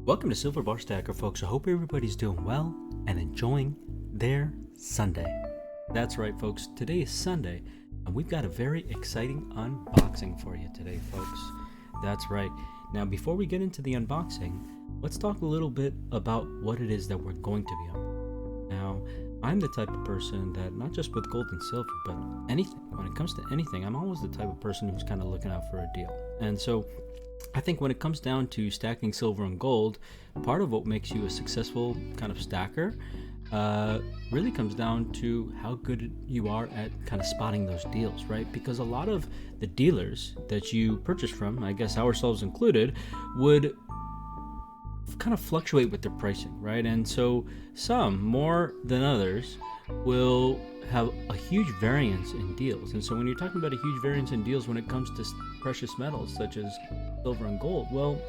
Welcome to Silver Bar Stacker, folks. I hope everybody's doing well and enjoying their Sunday. That's right, folks. Today is Sunday, and we've got a very exciting unboxing for you today, folks. That's right. Now, before we get into the unboxing, let's talk a little bit about what it is that we're going to be on. Now, I'm the type of person that, not just with gold and silver, but anything, when it comes to anything, I'm always the type of person who's kind of looking out for a deal. And so I think when it comes down to stacking silver and gold, part of what makes you a successful kind of stacker really comes down to how good you are at kind of spotting those deals, right? Because a lot of the dealers that you purchase from, I guess ourselves included, would kind of fluctuate with their pricing, right? And so some, more than others, will have a huge variance in deals. And so when you're talking about a huge variance in deals when it comes to precious metals such as silver and gold, well,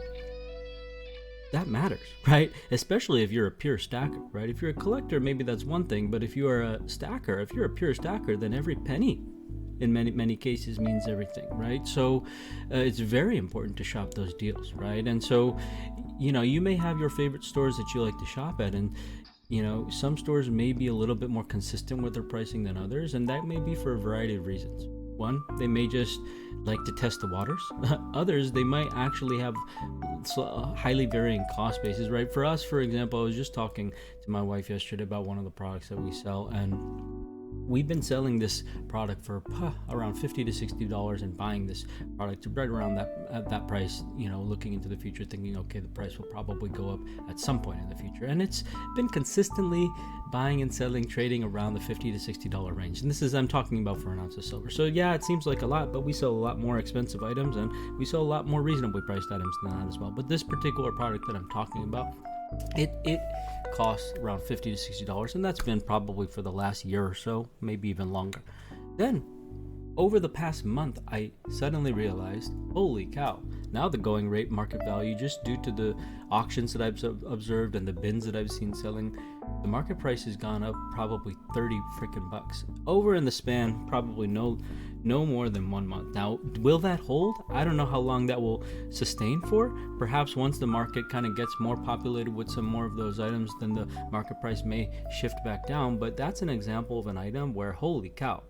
that matters, right? Especially if you're a pure stacker, right? If you're a collector, maybe that's one thing, but if you are a stacker, if you're a pure stacker, then every penny in many cases means everything, right? So it's very important to shop those deals, right? And so, you know, you may have your favorite stores that you like to shop at, and you know, some stores may be a little bit more consistent with their pricing than others, and that may be for a variety of reasons. One, they may just like to test the waters. Others, they might actually have highly varying cost bases, right? For us, for example, I was just talking to my wife yesterday about one of the products that we sell, and we've been selling this product for around $50 to $60 and buying this product right around that price, you know, looking into the future, thinking, okay, the price will probably go up at some point in the future. And it's been consistently buying and selling, trading around the $50 to $60 range. And this is, I'm talking about for an ounce of silver. So yeah, it seems like a lot, but we sell a lot more expensive items, and we sell a lot more reasonably priced items than that as well. But this particular product that I'm talking about, it costs around $50 to $60, and that's been probably for the last year or so, maybe even longer. Then over the past month, I suddenly realized, holy cow, now the going rate market value, just due to the auctions that I've observed and the bins that I've seen selling, the market price has gone up probably 30 freaking bucks over in the span, probably no more than 1 month. Now, will that hold? I don't know how long that will sustain for. Perhaps once the market kind of gets more populated with some more of those items, then the market price may shift back down. But that's an example of an item where, holy cow,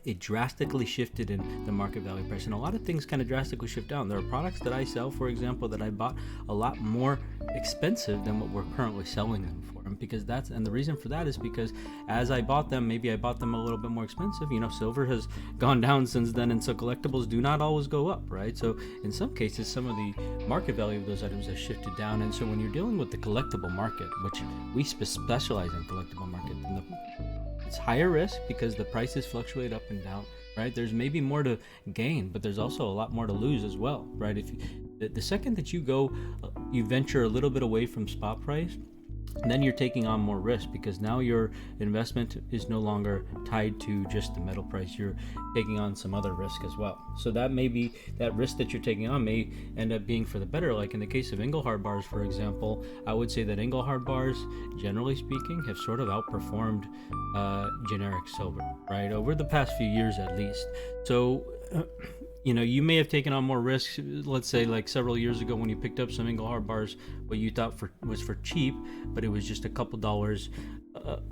it drastically shifted in the market value price. And a lot of things kind of drastically shift down. There are products that I sell, for example, that I bought a lot more expensive than what we're currently selling them for. And the reason for that is because as I bought them, maybe I bought them a little bit more expensive. You know, silver has gone down since then, and so collectibles do not always go up, right? So in some cases, some of the market value of those items has shifted down. And so when you're dealing with the collectible market, which we specialize in collectible market, it's higher risk because the prices fluctuate up and down, right? There's maybe more to gain, but there's also a lot more to lose as well, right? If the second that you venture a little bit away from spot price, then you're taking on more risk, because now your investment is no longer tied to just the metal price. You're taking on some other risk as well. So that risk that you're taking on may end up being for the better. Like in the case of Engelhard bars, for example, I would say that Engelhard bars, generally speaking, have sort of outperformed generic silver, right? Over the past few years at least. So you know, you may have taken on more risks, let's say like several years ago when you picked up some Engelhard bars, what you thought was for cheap, but it was just a couple dollars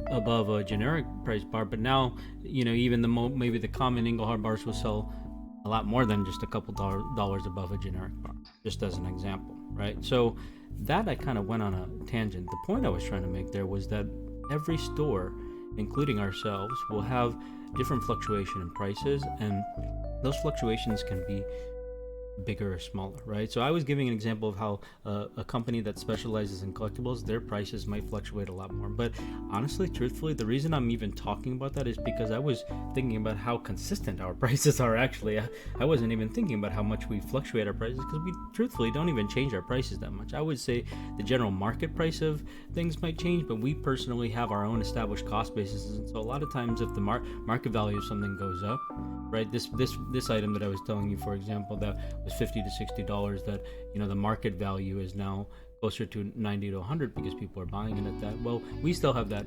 above a generic price bar. But now, you know, even maybe the common Engelhard bars will sell a lot more than just a couple dollars above a generic bar, just as an example, right? So that I kind of went on a tangent. The point I was trying to make there was that every store, including ourselves, will have different fluctuation in prices, and those fluctuations can be bigger or smaller, right? So I was giving an example of how a company that specializes in collectibles, their prices might fluctuate a lot more. But honestly, truthfully, the reason I'm even talking about that is because I was thinking about how consistent our prices are actually. I wasn't even thinking about how much we fluctuate our prices, because we truthfully don't even change our prices that much. I would say the general market price of things might change, but we personally have our own established cost basis. And so a lot of times if the market value of something goes up, right, this item that I was telling you, for example, that was $50 to $60, that, you know, the market value is now closer to 90 to 100 because people are buying it at that. Well, we still have that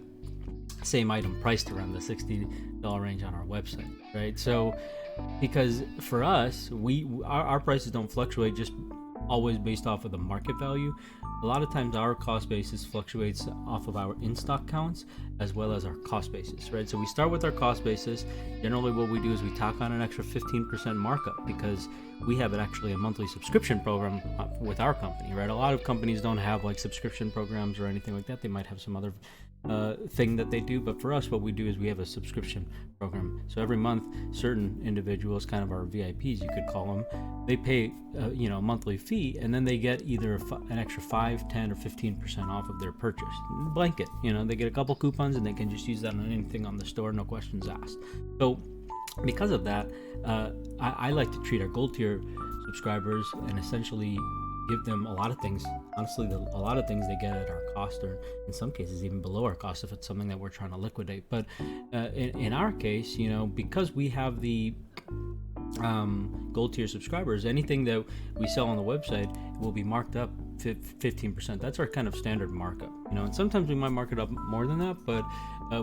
same item priced around the $60 range on our website, right? So because for us, our prices don't fluctuate just always based off of the market value. A lot of times our cost basis fluctuates off of our in-stock counts as well as our cost basis, right? So we start with our cost basis. Generally what we do is we tack on an extra 15% markup because we have actually a monthly subscription program with our company, right? A lot of companies don't have like subscription programs or anything like that. They might have some other thing that they do, but for us what we do is we have a subscription program. So every month certain individuals, kind of our VIPs you could call them, they pay a monthly fee, and then they get either an extra 5, 10 or 15% off of their purchase blanket. They get a couple coupons and they can just use that on anything on the store, no questions asked. So because of that, I like to treat our gold tier subscribers and essentially give them a lot of things. Honestly, a lot of things they get at our cost, or in some cases even below our cost if it's something that we're trying to liquidate. But in our case, because we have the gold tier subscribers, anything that we sell on the website will be marked up 15%. That's our kind of standard markup, and sometimes we might mark it up more than that, but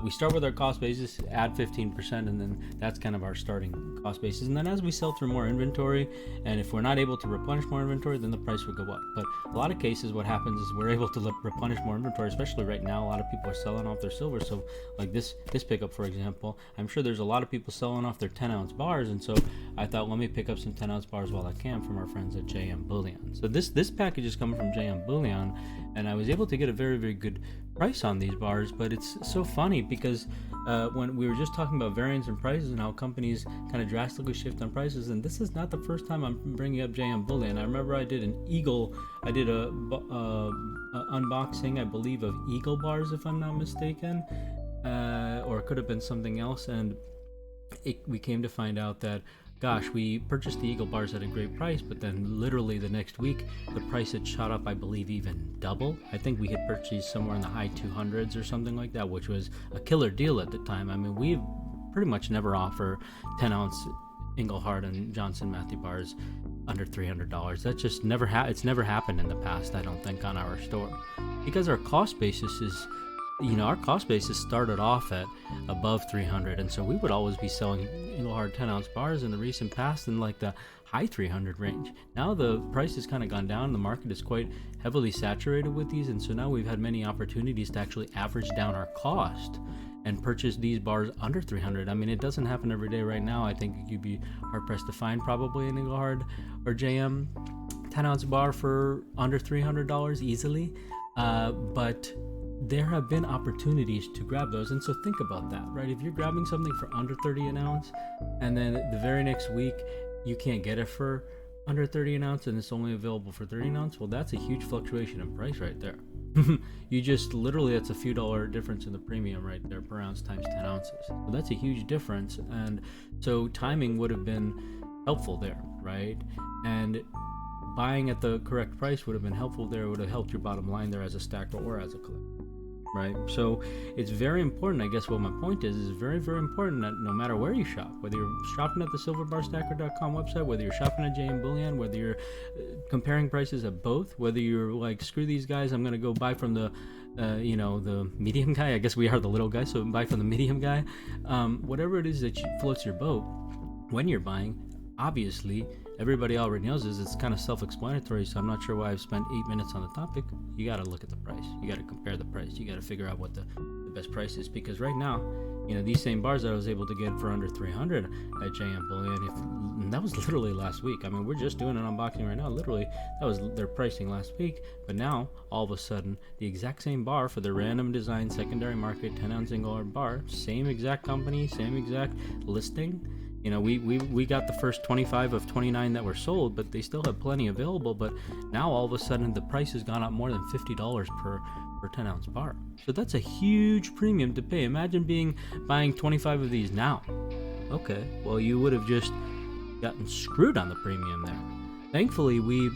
we start with our cost basis, add 15%, and then that's kind of our starting cost basis. And then as we sell through more inventory, and if we're not able to replenish more inventory, then the price would go up. But a lot of cases what happens is we're able to replenish more inventory, especially right now. A lot of people are selling off their silver. So like this pickup, for example, I'm sure there's a lot of people selling off their 10-ounce bars, and so I thought, let me pick up some 10-ounce bars while I can from our friends at JM Bullion. So this package is coming from JM Bullion, and I was able to get a very, very good price on these bars. But it's so funny because when we were just talking about variance in prices and how companies kind of drastically shift on prices, and this is not the first time I'm bringing up JM Bullion. I remember I did a unboxing, I believe, of Eagle bars, if I'm not mistaken, or it could have been something else, and we came to find out that, gosh, we purchased the Eagle bars at a great price, but then literally the next week the price had shot up, I believe even double. I think we had purchased somewhere in the high 200s or something like that, which was a killer deal at the time. I mean, we pretty much never offer 10-ounce Engelhard and Johnson Matthey bars under $300. That just it's never happened in the past, I don't think, on our store, because our cost basis is, our cost basis started off at above 300, and so we would always be selling Engelhard 10-ounce bars in the recent past in like the high 300 range. Now the price has kind of gone down. The market is quite heavily saturated with these, and so now we've had many opportunities to actually average down our cost and purchase these bars under 300. I mean, it doesn't happen every day. Right now I think you'd be hard-pressed to find probably an Engelhard or JM 10-ounce bar for under $300 easily, but there have been opportunities to grab those. And so think about that, right? If you're grabbing something for under 30 an ounce, and then the very next week you can't get it for under 30 an ounce and it's only available for 30 an ounce, well, that's a huge fluctuation in price right there. You just literally, that's a few dollar difference in the premium right there per ounce times 10 ounces. So that's a huge difference. And so timing would have been helpful there, right? And buying at the correct price would have been helpful there. It would have helped your bottom line there as a stacker or as a collector, right? So it's very important. I guess what my point is very, very important that no matter where you shop, whether you're shopping at the silverbarstacker.com website, whether you're shopping at JM Bullion, whether you're comparing prices at both, whether you're like, screw these guys, I'm going to go buy from the the medium guy. I guess we are the little guy, so buy from the medium guy. Whatever it is that floats your boat when you're buying, obviously everybody already knows this. It's kind of self-explanatory, so I'm not sure why I've spent 8 minutes on the topic. You got to look at the price. You got to compare the price. You got to figure out what the best price is, because right now, these same bars that I was able to get for under 300 at JM Bullion, and that was literally last week. I mean, we're just doing an unboxing right now. Literally, that was their pricing last week. But now, all of a sudden, the exact same bar for the random design secondary market 10-ounce Engelhard bar, same exact company, same exact listing, You know, we got the first 25 of 29 that were sold, but they still have plenty available. But now all of a sudden the price has gone up more than $50 per 10-ounce bar. So that's a huge premium to pay. Imagine buying 25 of these now. Okay, well, you would have just gotten screwed on the premium there. Thankfully, we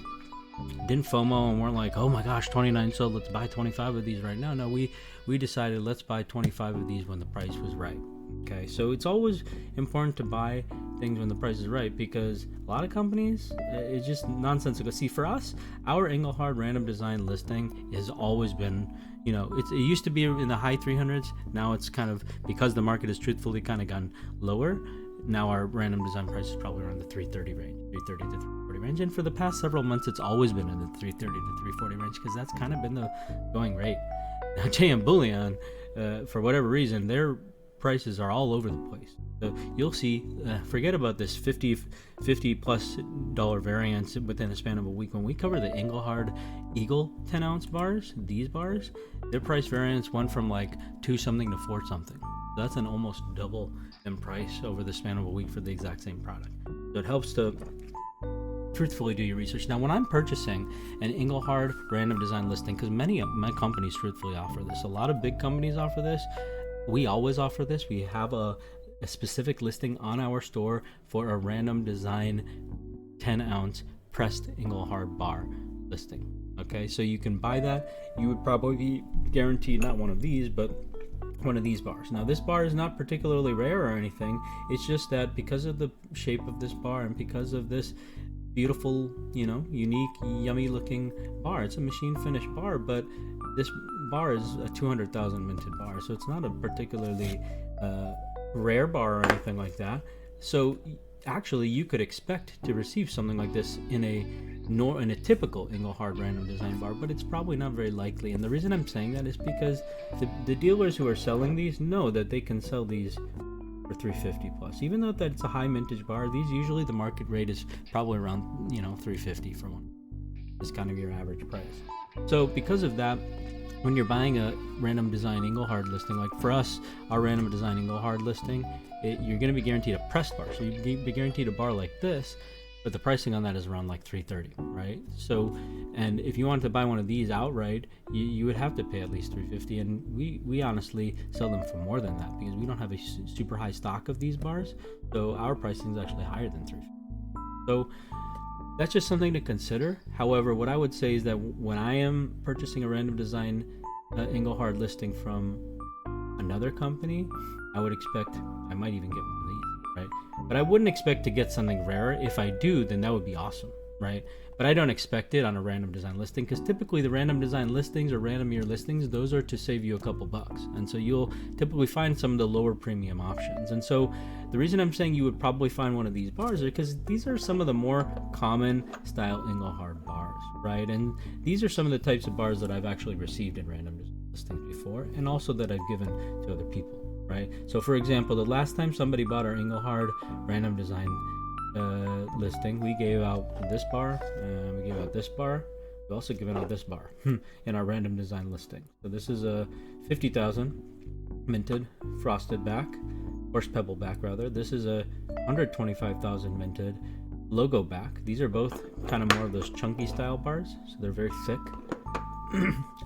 didn't FOMO and weren't like, oh my gosh, 29 sold, let's buy 25 of these right now. No, we decided let's buy 25 of these when the price was right. Okay, so it's always important to buy things when the price is right, because a lot of companies, it's just nonsensical. See, for us, our Engelhard random design listing has always been, you know, it used to be in the high 300s. Now it's kind of, because the market has truthfully kind of gone lower, now our random design price is probably around the 330 range, 330 to 340 range. And for the past several months, it's always been in the 330 to 340 range, because that's kind of been the going rate. Now, JM Bullion, for whatever reason, their prices are all over the place. So you'll see, forget about this $50 plus variance within a span of a week. When we cover the Engelhard Eagle 10-ounce bars, these bars, their price variance went from like 2 something to 4 something. That's an almost double in price over the span of a week for the exact same product. So it helps to truthfully do your research. Now, when I'm purchasing an Engelhard random design listing, because many of my companies truthfully offer this, a lot of big companies offer this, we always offer this. We have a specific listing on our store for a random design 10-ounce pressed Engelhard bar listing. Okay, so you can buy that. You would probably be guaranteed not one of these, but one of these bars. Now, this bar is not particularly rare or anything. It's just that because of the shape of this bar and because of this beautiful, you know, unique, yummy looking bar, it's a machine finished bar, but this bar is a 200,000 minted bar, so it's not a particularly rare bar or anything like that. So actually, you could expect to receive something like this in a typical Engelhard random design bar, but it's probably not very likely. And the reason I'm saying that is because the dealers who are selling these know that they can sell these for 350 plus. Even though that it's a high mintage bar, these usually the market rate is probably around, you know, 350 for one. It's kind of your average price. So because of that, when you're buying a random design Engelhard listing, like for us, our random design Engelhard listing, you're going to be guaranteed a pressed bar. So you'd be guaranteed a bar like this, but the pricing on that is around like 330, right? So, and if you wanted to buy one of these outright, you would have to pay at least 350, and we honestly sell them for more than that because we don't have a super high stock of these bars, so our pricing is actually higher than 350. So that's just something to consider. However, what I would say is that when I am purchasing a random design Engelhard listing from another company, I would expect I might even get one of these, right? But I wouldn't expect to get something rarer. If I do, then that would be awesome, right? But I don't expect it on a random design listing, because typically the random design listings or random year listings, those are to save you a couple bucks. And so you'll typically find some of the lower premium options. And so the reason I'm saying you would probably find one of these bars is because these are some of the more common style Engelhard bars, right? And these are some of the types of bars that I've actually received in random listings before, and also that I've given to other people, right? So for example, the last time somebody bought our Engelhard random design listing, we gave out this bar, and we gave out this bar. We've also given out this bar in our random design listing. So this is a 50,000 minted frosted back, or pebble back rather. This is a 125,000 minted logo back. These are both kind of more of those chunky style bars, so they're very thick.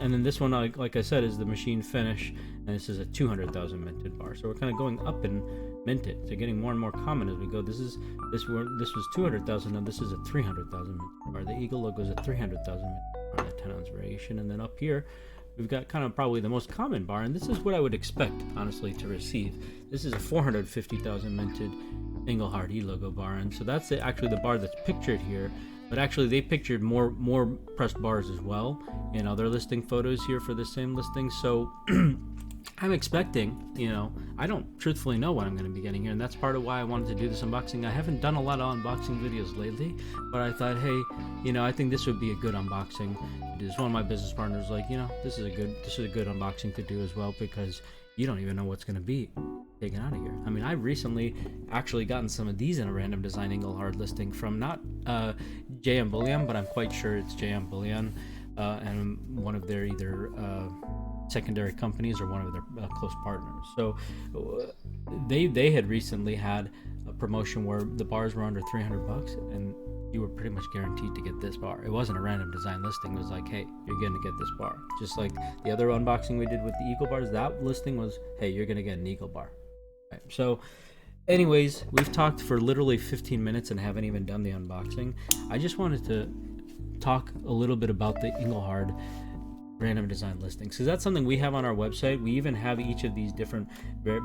And then this one, like I said, is the machine finish, and this is a 200,000 minted bar. So we're kind of going up in minted. They're getting more and more common as we go. This was 200,000, now this is a 300,000 minted bar. The Eagle logo is a 300,000 minted bar, the 10-ounce variation. And then up here, we've got kind of probably the most common bar, and this is what I would expect, honestly, to receive. This is a 450,000 minted Engelhard E-logo bar, and so that's actually the bar that's pictured here. But actually, they pictured more pressed bars as well in other listing photos here for the same listing. So I'm expecting, you know, I don't truthfully know what I'm going to be getting here, and that's part of why I wanted to do this unboxing. I haven't done a lot of unboxing videos lately, but I thought, hey, you know, I think this would be a good unboxing. This one of my business partners like, you know, this is a good unboxing to do as well, because you don't even know what's going to be taken out of here. I mean, I've recently actually gotten some of these in a random design Engelhard listing from not JM Bullion, but I'm quite sure it's JM Bullion and one of their either secondary companies or one of their close partners. So they had recently had promotion where the bars were under 300 bucks and you were pretty much guaranteed to get this bar. It wasn't a random design listing. It was like, hey, you're going to get this bar. Just like the other unboxing we did with the Eagle bars, that listing was, hey, you're going to get an Eagle bar. Right. So anyways, we've talked for literally 15 minutes and haven't even done the unboxing. I just wanted to talk a little bit about the Engelhard random design listings, because that's something we have on our website. We even have each of these different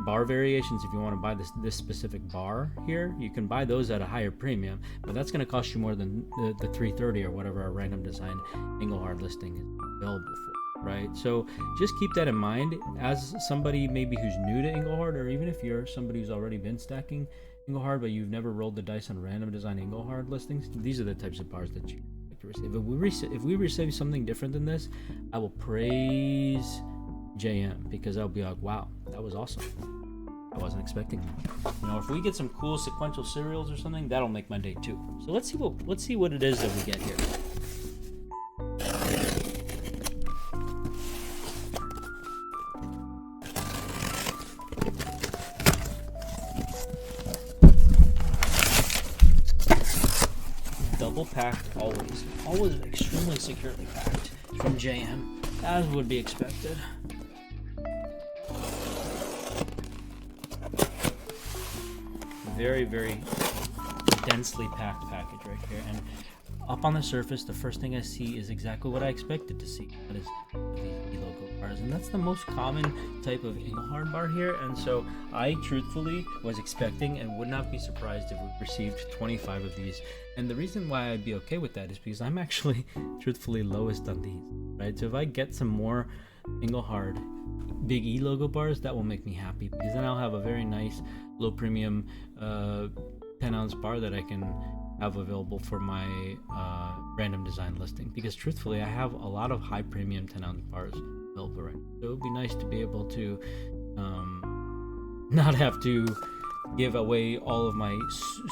bar variations. If you want to buy this specific bar here, you can buy those at a higher premium, but that's going to cost you more than the $330 or whatever our random design Engelhard listing is available for, right? So just keep that in mind as somebody maybe who's new to Engelhard, or even if you're somebody who's already been stacking Engelhard but you've never rolled the dice on random design Engelhard listings. These are the types of bars that you receive. If we receive something different than this, I will praise JM, because I'll be like, wow, that was awesome. I wasn't expecting that. You know, if we get some cool sequential serials or something, that'll make my day too. So let's see what it is that we get here. Double packed, always extremely securely packed from JM, as would be expected. Very, very densely packed package right here, and up on the surface, the first thing I see is exactly what I expected to see. That is the logo bars, and that's the most common type of Engelhard bar here. And so I truthfully was expecting and would not be surprised if we received 25 of these. And the reason why I'd be okay with that is because I'm actually truthfully lowest on these, right? So if I get some more Engelhard big E logo bars, that will make me happy, because then I'll have a very nice low premium 10-ounce bar that I can have available for my random design listing, because truthfully I have a lot of high premium 10-ounce bars available right now. So it would be nice to be able to not have to give away all of my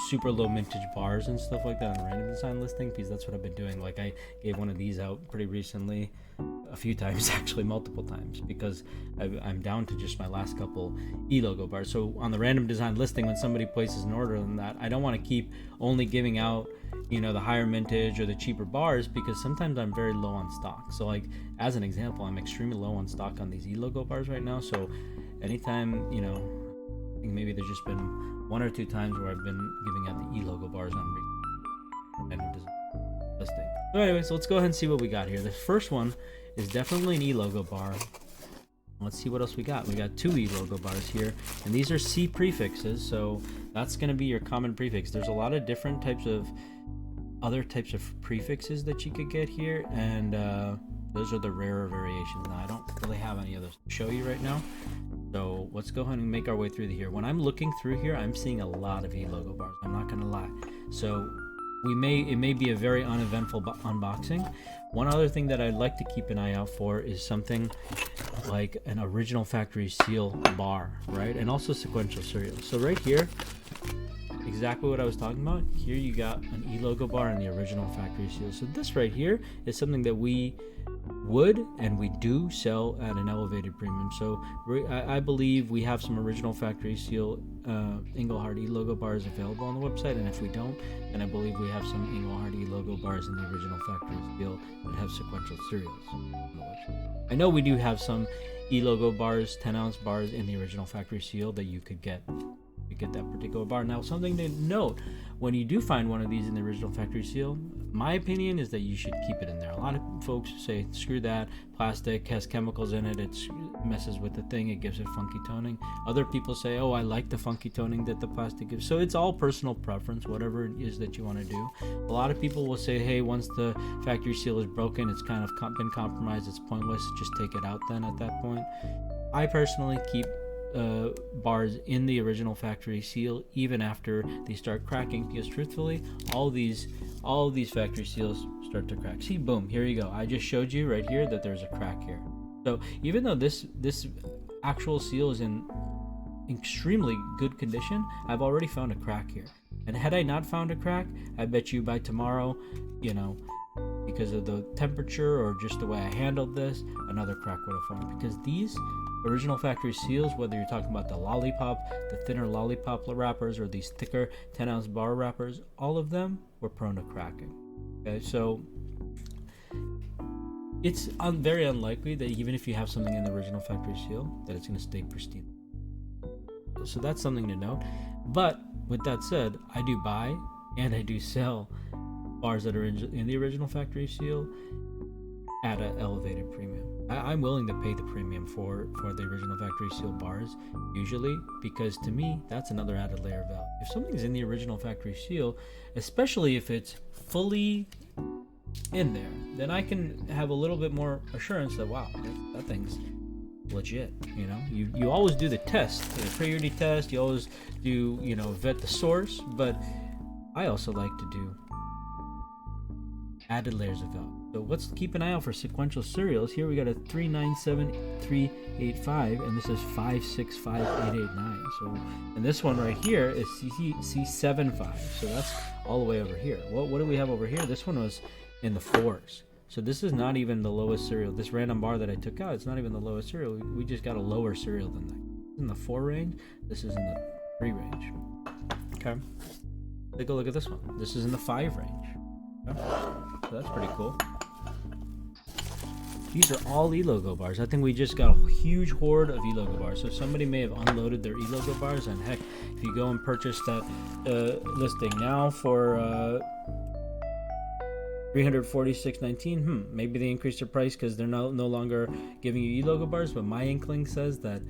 super low mintage bars and stuff like that on a random design listing, because that's what I've been doing. Like, I gave one of these out pretty recently, a few times actually, multiple times, because I'm down to just my last couple E logo bars. So on the random design listing, when somebody places an order on that, I don't want to keep only giving out, you know, the higher mintage or the cheaper bars, because sometimes I'm very low on stock. So like, as an example, I'm extremely low on stock on these E logo bars right now. So anytime, you know, I think maybe there's just been one or two times where I've been giving out the E logo bars on random design listing. So anyway, so let's go ahead and see what we got here. The first one is definitely an E logo bar. Let's see what else we got. We got two E logo bars here, and these are C prefixes, so that's going to be your common prefix. There's a lot of different types of other types of prefixes that you could get here, and those are the rarer variations. Now I don't really have any of those to show you right now, so let's go ahead and make our way through here. When I'm looking through here, I'm seeing a lot of E logo bars, I'm not going to lie. So it may be a very uneventful unboxing. One other thing that I'd like to keep an eye out for is something like an original factory seal bar, right? And also sequential serials. So right here, exactly what I was talking about. Here you got an E logo bar and the original factory seal. So this right here is something that we would and we do sell at an elevated premium. So I believe we have some original factory seal Engelhard E logo bars available on the website, and if we don't, then I believe we have some Engelhard E logo bars in the original factory seal that have sequential serials on the website. I know we do have some E logo bars, 10-ounce bars in the original factory seal that you could get. Get that particular bar. Now, something to note, when you do find one of these in the original factory seal, my opinion is that you should keep it in there. A lot of folks say, screw that, plastic has chemicals in it, it messes with the thing, it gives it funky toning. Other people say, oh, I like the funky toning that the plastic gives. So it's all personal preference, whatever it is that you want to do. A lot of people will say, hey, once the factory seal is broken, it's kind of been compromised, it's pointless, just take it out then at that point. I personally keep bars in the original factory seal even after they start cracking, because truthfully all these factory seals start to crack. See, boom, here you go. I just showed you right here that there's a crack here. So even though this actual seal is in extremely good condition, I've already found a crack here. And had I not found a crack, I bet you by tomorrow, you know, because of the temperature or just the way I handled this, another crack would have formed, because these original factory seals, whether you're talking about the lollipop, the thinner lollipop wrappers, or these thicker 10-ounce bar wrappers, all of them were prone to cracking. Okay, so it's very unlikely that even if you have something in the original factory seal, that it's going to stay pristine. So that's something to note. But with that said, I do buy and I do sell bars that are in the original factory seal at an elevated premium. I'm willing to pay the premium for the original factory seal bars usually, because to me that's another added layer of value. If something's in the original factory seal, especially if it's fully in there, then I can have a little bit more assurance that wow, that thing's legit. You know, you always do the test, the purity test, you always do, you know, vet the source, but I also like to do added layers of value. So let's keep an eye out for sequential serials. Here we got a 397385, and this is 565889. So, and this one right here is C75. So that's all the way over here. What do we have over here? This one was in the 4s. So this is not even the lowest serial. This random bar that I took out, it's not even the lowest serial. We just got a lower serial than that. In the 4 range. This is in the 3 range. Okay. Take a look at this one. This is in the 5 range. Okay. So that's pretty cool. These are all e-logo bars. I think we just got a huge horde of e-logo bars. So somebody may have unloaded their e-logo bars, and heck, if you go and purchase that listing now for $346.19, maybe they increased their price because they're no longer giving you e-logo bars. But my inkling says that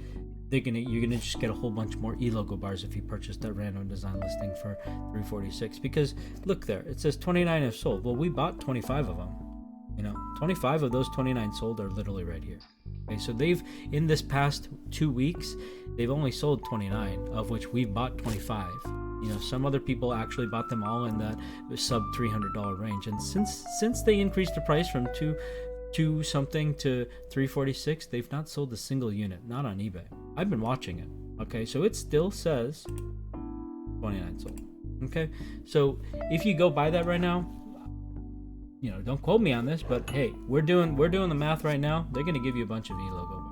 you're gonna just get a whole bunch more e-logo bars if you purchase that random design listing for $346. Because look there, it says 29 have sold. Well, we bought 25 of them. You know, 25 of those 29 sold are literally right here. Okay, so they've, in this past 2 weeks, they've only sold 29, of which we've bought 25. You know, some other people actually bought them all in that sub $300 range. And since they increased the price from two something to $346, they've not sold a single unit, not on eBay. I've been watching it. Okay, so it still says 29 sold. Okay, so if you go buy that right now, you know, don't quote me on this, but hey, we're doing the math right now. They're gonna give you a bunch of e-logo.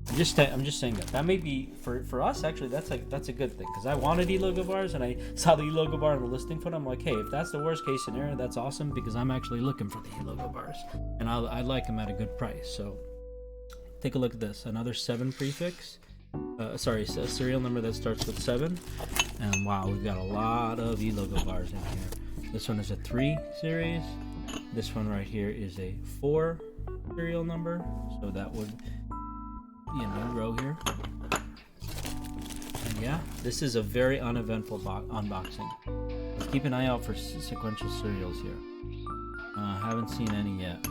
I'm just saying that may be for us actually. That's a good thing, because I wanted e-logo bars and I saw the e-logo bar on the listing for them. I'm like, hey, if that's the worst case scenario, that's awesome, because I'm actually looking for the e-logo bars and I like them at a good price. So take a look at this. Another 7 prefix. A serial number that starts with 7. And wow, we've got a lot of e-logo bars in here. This one is a 3 series. This one right here is a 4 serial number. So that would be a new row here. And yeah, this is a very uneventful unboxing. Let's keep an eye out for sequential serials here. Haven't seen any yet.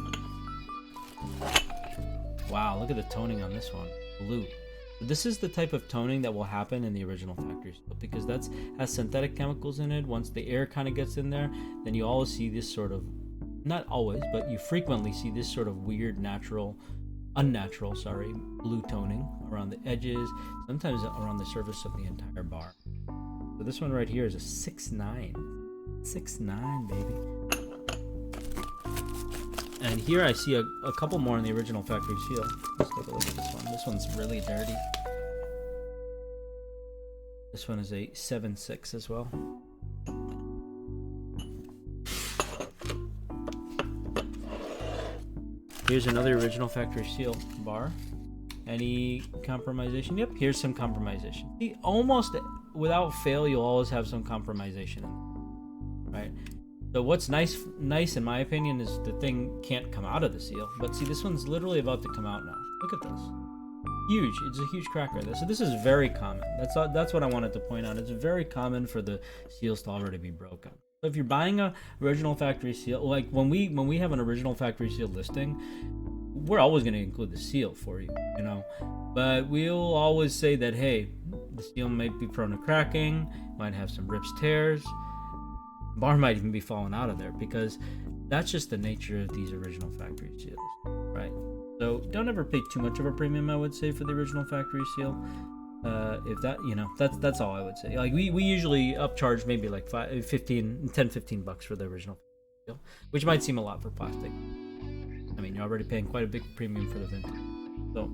Wow, look at the toning on this one. Blue. This is the type of toning that will happen in the original factory seal, because that's has synthetic chemicals in it. Once the air kind of gets in there, then you always see this sort of, not always, but you frequently see this sort of weird unnatural blue toning around the edges, sometimes around the surface of the entire bar. So this one right here is a 6.9. 6.9, baby. And here I see a couple more in the original factory seal. Let's take a look at this one. This one's really dirty. This one is a 7.6 as well. Here's another original factory seal bar. Any compromisation? Yep, here's some compromisation. See, almost without fail, you'll always have some compromisation in there, right? So what's nice in my opinion is the thing can't come out of the seal. But see, this one's literally about to come out now. Look at this. Huge. It's a huge crack right there. So this is very common. That's what I wanted to point out. It's very common for the seals to already be broken. So if you're buying a original factory seal, like when we have an original factory seal listing, we're always going to include the seal for you, you know. But we'll always say that, hey, the seal might be prone to cracking, might have some rips, tears. Bar might even be falling out of there, because that's just the nature of these original factory seals, right? So don't ever pay too much of a premium, I would say, for the original factory seal. If that, you know, that's all I would say. Like we usually upcharge maybe like 15 bucks for the original seal, which might seem a lot for plastic. I mean, you're already paying quite a big premium for the vintage. So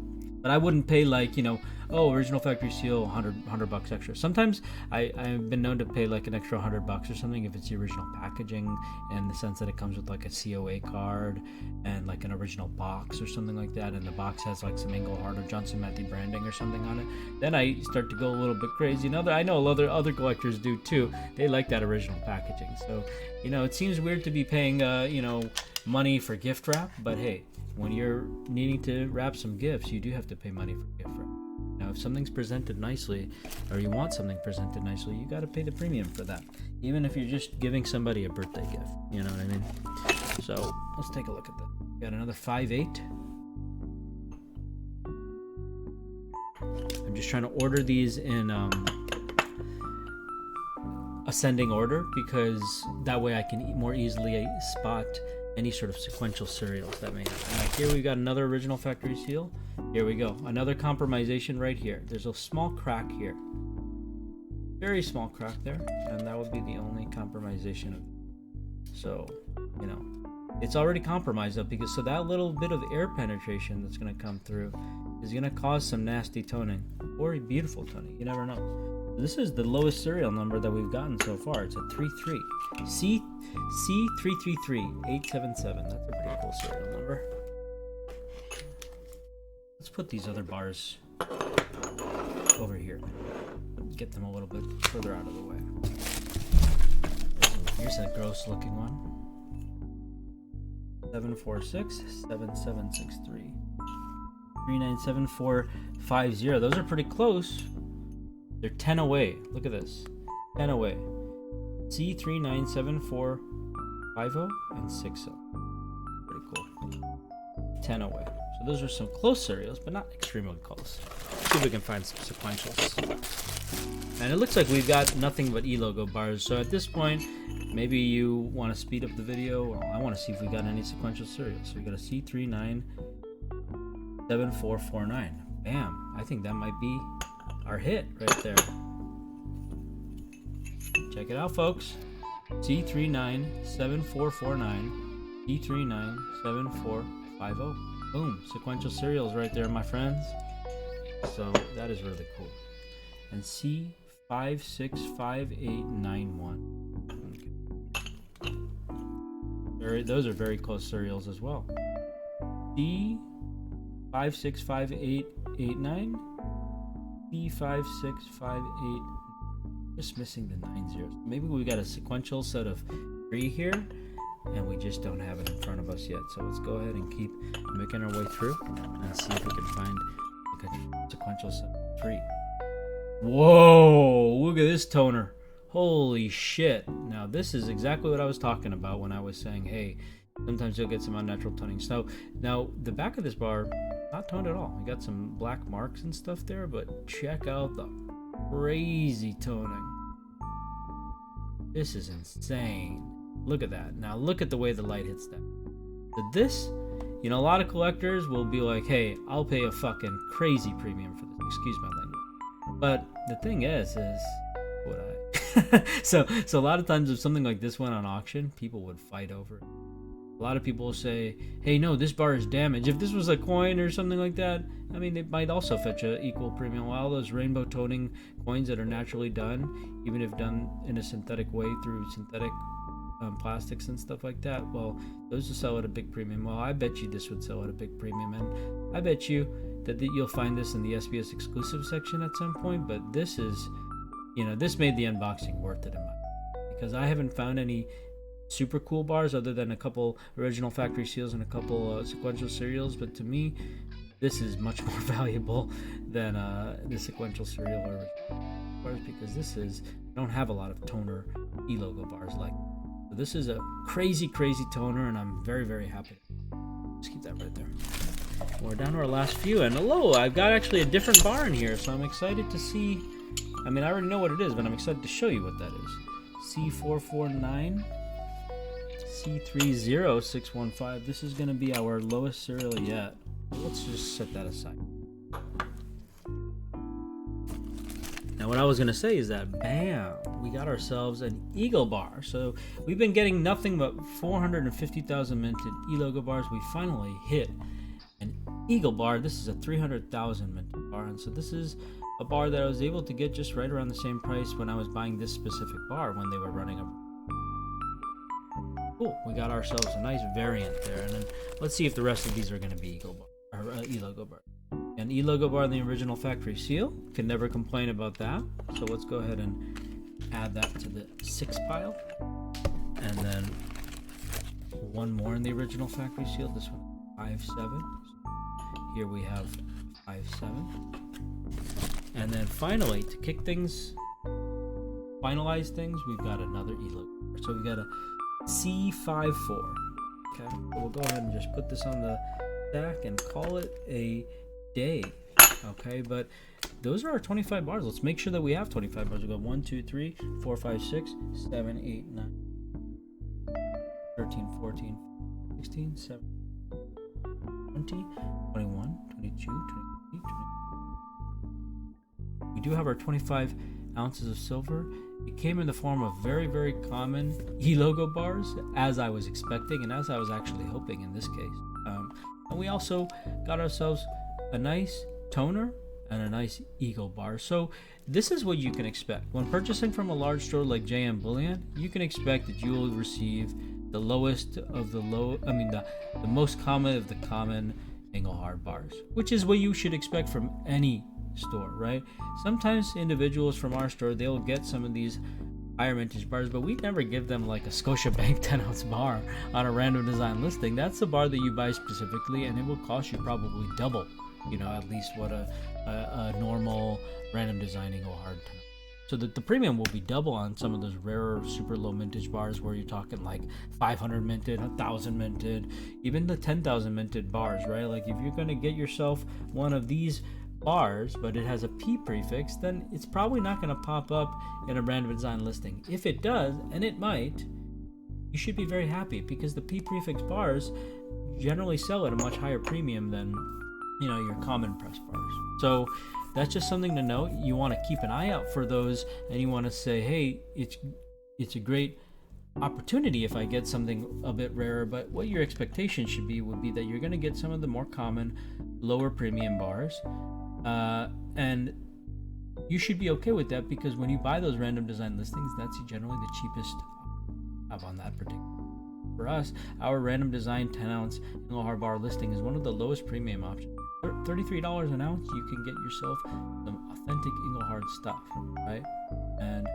But I wouldn't pay like, you know, oh, original factory seal, 100 bucks extra. Sometimes I've been known to pay like an extra 100 bucks or something if it's the original packaging, in the sense that it comes with like a COA card and like an original box or something like that, and the box has like some Engelhard or Johnson Matthey branding or something on it. Then I start to go a little bit crazy. And I know other collectors do too. They like that original packaging. So, you know, it seems weird to be paying, you know, money for gift wrap, but hey, when you're needing to wrap some gifts, you do have to pay money for gift wrap. Now, if something's presented nicely, or you want something presented nicely, you got to pay the premium for that. Even if you're just giving somebody a birthday gift, you know what I mean? So let's take a look at that. Got another 5/8. I'm just trying to order these in ascending order, because that way I can more easily spot any sort of sequential serials that may happen. Like here we got another original factory seal. Here we go, another compromisation right here. There's a small crack here, very small crack there, and that would be the only compromisation of it. So, you know, it's already compromised up, because so that little bit of air penetration that's going to come through is going to cause some nasty toning, or beautiful toning, you never know. This is the lowest serial number that we've gotten so far. It's a 33 C333877. That's a pretty cool serial number. Let's put these other bars over here. Get them a little bit further out of the way. Here's a gross looking one. 7467763 397450. Those are pretty close. They're 10 away. Look at this. 10 away. C397450 and 60. Pretty cool. 10 away. So those are some close serials, but not extremely close. Let's see if we can find some sequentials. And it looks like we've got nothing but E-logo bars. So at this point, maybe you want to speed up the video. Well, I want to see if we got any sequential serials. So we got a C397449. Bam. I think that might be our hit right there. Check it out, folks. C397449, C397450. Boom, sequential serials right there, my friends. So that is really cool. And C565891. Okay. Those are very close serials as well. C565889. C5658. Just missing the 9 zeros. Maybe we got a sequential set of 3 here, and we just don't have it in front of us yet. So let's go ahead and keep making our way through and see if we can find a sequential set of 3. Whoa! Look at this toner. Holy shit! Now this is exactly what I was talking about when I was saying, hey, sometimes you'll get some unnatural toning. So now the back of this bar, not toned at all. We got some black marks and stuff there, but check out the crazy toning. This is insane. Look at that. Now look at the way the light hits that. So this, you know, a lot of collectors will be like, hey, I'll pay a fucking crazy premium for this. Excuse my language. But the thing is would I? so a lot of times if something like this went on auction, people would fight over it. A lot of people will say, hey, no, this bar is damaged. If this was a coin or something like that, I mean, it might also fetch an equal premium. While those rainbow toning coins that are naturally done, even if done in a synthetic way through synthetic plastics and stuff like that, well, those will sell at a big premium. Well, I bet you this would sell at a big premium, and I bet you that you'll find this in the SBS exclusive section at some point. But this is, you know, this made the unboxing worth it in my opinion, because I haven't found any super cool bars other than a couple original factory seals and a couple sequential serials. But to me, this is much more valuable than the sequential serial or bars, because this is, I don't have a lot of toner E-logo bars like. So this is a crazy toner, and I'm very happy. Let's keep that right there. We're down to our last few, and hello, I've got actually a different bar in here, so I'm excited to see. I mean, I already know what it is, but I'm excited to show you what that is. C449, C30615. This is going to be our lowest serial yet. Let's just set that aside. Now, what I was going to say is that, bam, we got ourselves an Eagle bar. So we've been getting nothing but 450,000 minted E-logo bars. We finally hit an Eagle bar. This is a 300,000 minted bar, and so this is a bar that I was able to get just right around the same price when I was buying this specific bar when they were running a. Cool, we got ourselves a nice variant there, and then let's see if the rest of these are going to be Eagle bar or E-logo bar. An E-logo bar in the original factory seal. Can never complain about that. So let's go ahead and add that to the 6 pile, and then one more in the original factory seal. This one 5.7. Here we have 5.7. And then finally, to kick things, finalize things, we've got another E-logo. So we've got a C54. Okay, so we'll go ahead and just put this on the stack and call it a day. Okay, but those are our 25 bars. Let's make sure that we have 25 bars. We got 1, 2, 3, 4, 5, 6, 7, 8, 9, 13, 14, 16, 17, 20, 21, 22, 23, 24. We do have our 25 ounces of silver. It came in the form of very, very common E-logo bars, as I was expecting and as I was actually hoping in this case. And we also got ourselves a nice toner and a nice Eagle bar. So this is what you can expect. When purchasing from a large store like JM Bullion, you can expect that you will receive the lowest of the low, the most common of the common Engelhard bars, which is what you should expect from any store, right? Sometimes individuals from our store, they'll get some of these higher vintage bars, but we never give them like a Scotiabank 10-ounce bar on a random design listing. That's the bar that you buy specifically, and it will cost you probably double, at least what a normal random design Engelhard 10. So that the premium will be double on some of those rarer, super low mintage bars where you're talking like 500 minted, 1,000 minted, even the 10,000 minted bars, right? Like if you're going to get yourself one of these bars, but it has a P prefix, then it's probably not going to pop up in a random design listing. If it does, and it might, you should be very happy because the P prefix bars generally sell at a much higher premium than your common press bars. So that's just something to note. You want to keep an eye out for those, and you want to say, hey, it's a great opportunity if I get something a bit rarer, but what your expectation would be that you're going to get some of the more common lower premium bars, and you should be okay with that because when you buy those random design listings, that's generally the cheapest up on that particular. For us, our random design 10-ounce Engelhard bar listing is one of the lowest premium options. $33 an ounce, you can get yourself some authentic Engelhard stuff, right? And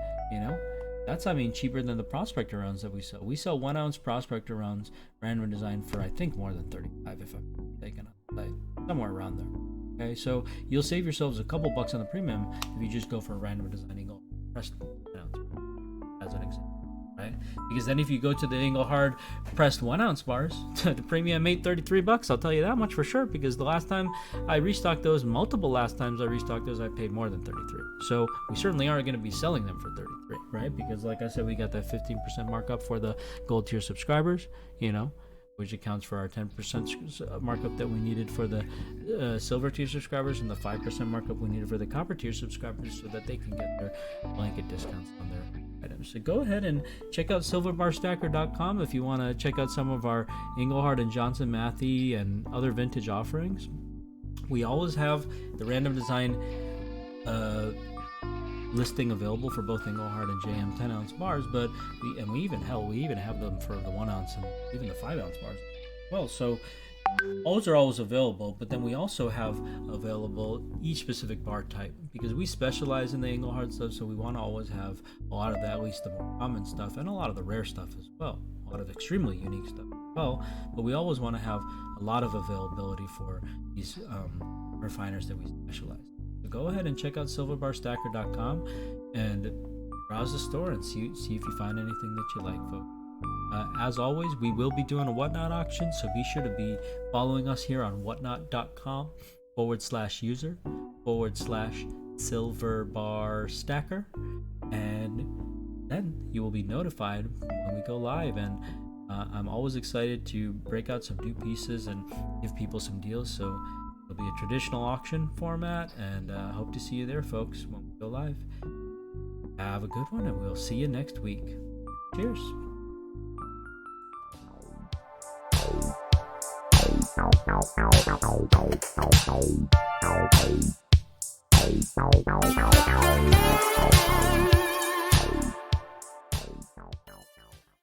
that's cheaper than the Prospector rounds that we sell. We sell 1 ounce Prospector rounds random design for I think more than 35 if I'm mistaken, somewhere around there. Okay, so you'll save yourselves a couple bucks on the premium if you just go for a random design Engelhard pressed 10 ounce as an example. Right? Because then if you go to the Engelhard pressed 1 ounce bars, the premium made $33. I'll tell you that much for sure, because the last time I restocked those, multiple last times I restocked those, I paid more than 33. So we certainly aren't going to be selling them for 33, right? Because like I said, we got that 15% markup for the gold tier subscribers, which accounts for our 10% markup that we needed for the silver tier subscribers and the 5% markup we needed for the copper tier subscribers so that they can get their blanket discounts on their items. So go ahead and check out silverbarstacker.com if you want to check out some of our Engelhard and Johnson Matthey and other vintage offerings. We always have the random design listing available for both Engelhard and JM 10-ounce bars, but we even have them for the 1 ounce and even the 5 ounce bars. Well, so those are always available, but then we also have available each specific bar type because we specialize in the Engelhard stuff, so we want to always have a lot of that, at least the more common stuff, and a lot of the rare stuff as well, a lot of extremely unique stuff as well, but we always want to have a lot of availability for these refiners that we specialize in. So go ahead and check out silverbarstacker.com and browse the store and see if you find anything that you like, folks. As always, we will be doing a Whatnot auction, so be sure to be following us here on whatnot.com/user/silverbarstacker, and then you will be notified when we go live. And I'm always excited to break out some new pieces and give people some deals, so it'll be a traditional auction format, and hope to see you there, folks, when we go live. Have a good one, and we'll see you next week. Cheers.